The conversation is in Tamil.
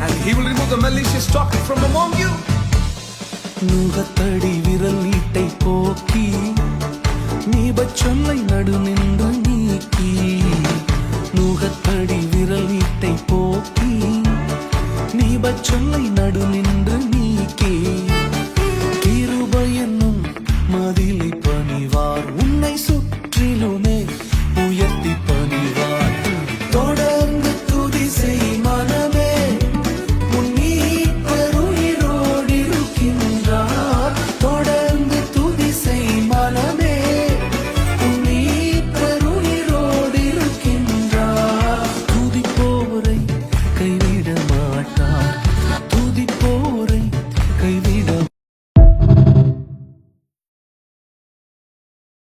and he will remove the malicious talk from among you. நுகத்தடி விரல் நீட்டை போக்கி நீபச்சொல்லை நடு நின்று நீக்கி நுகத்தடி விரல் நீட்டை போக்கி நீபச்சொல்லை நடு நின்று நீ